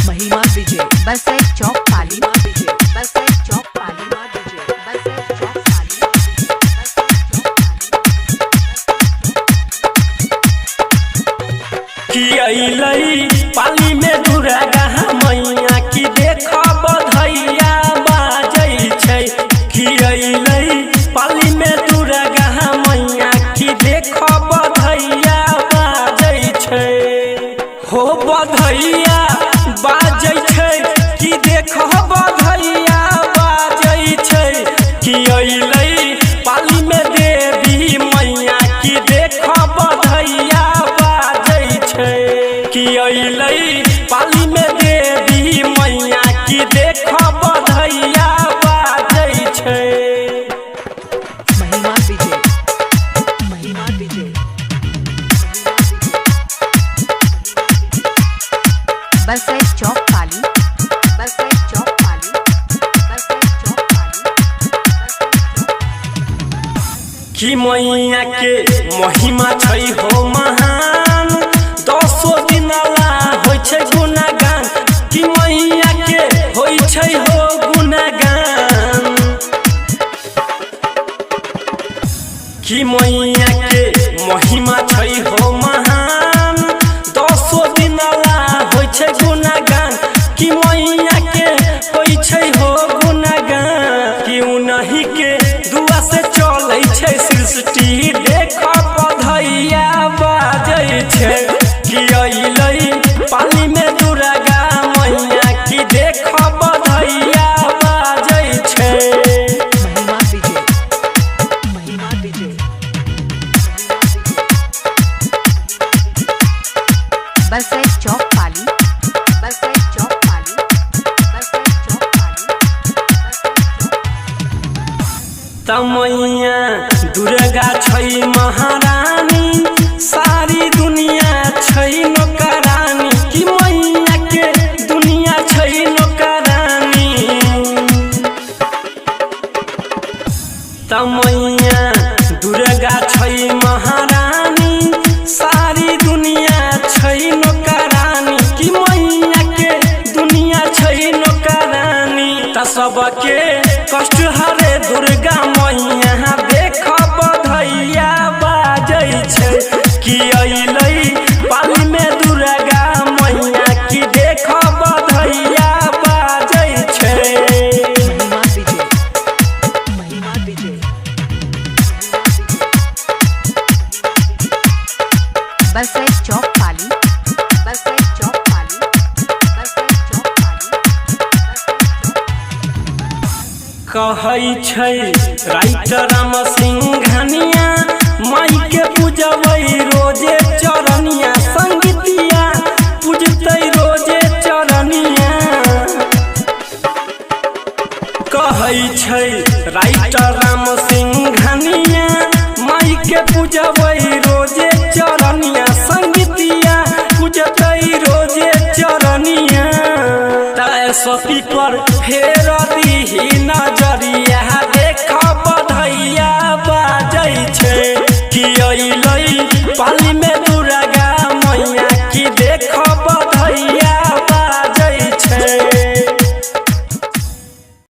महिमा विजय बस एक चौक पाली विजय बस एक चौक पाली विजय बस एक चौक पाली कि अइलई पाली में दुर्गा मैया की देख बधैया बाजै छै। कि अइलई पाली में दुर्गा मैया की देख बधैया बाजै छै। हो बधैया बाजै छै कि देख बधैया बाजै छै। कि अइलई पाली में देवी मैया की देख बधैया बाजै छै। कि अइलई पाली में देवी मैया की देख बधैया बाजै छै। महिमा विजय महिमा विजय बस एक चौक पाली बस एक चौक पाली बस एक चौक पाली कि मैया के महिमा छै हो महान, 10 दिन ला होइ छै गुणगान। कि मैया के होइ छै हो गुणगान। कि मैया के महिमा छै हो महान, 10 दिन ला होइ छै गुणगान। कि मैया के होइ छै हो गुणगान। कि उनही के दुआ से चलै छै सृष्टि देख बधैया बाजै छै। कि अइलई पाली में दुर्गा मैया की देख बधैया बाजै छै। महिमा विजय महिमा विजय बस एक चौक पाली बस एक चौक पाली बस एक चौक पाली तमैया दुर्गा छै महारानी, सारी दुनिया छै नौकरानी। कि मैया के दुनिया छै नौकरानी। तमैया दुर्गा छै महारानी, सारी दुनिया छै नौकरानी। कि मैया के दुनिया छै नौकरानी। त सबके कष्ट हरे दुर्गा मैया देख बधैया बाजै छै। कि अइलई पाली में दुर्गा मैया की देख बधैया बाजै छै। महिमा विजय महिमा विजय बस एक चौक पाली बस एक चौक पाली बस एक चौक पाली कहै छै राइटर राम सिंघानिया,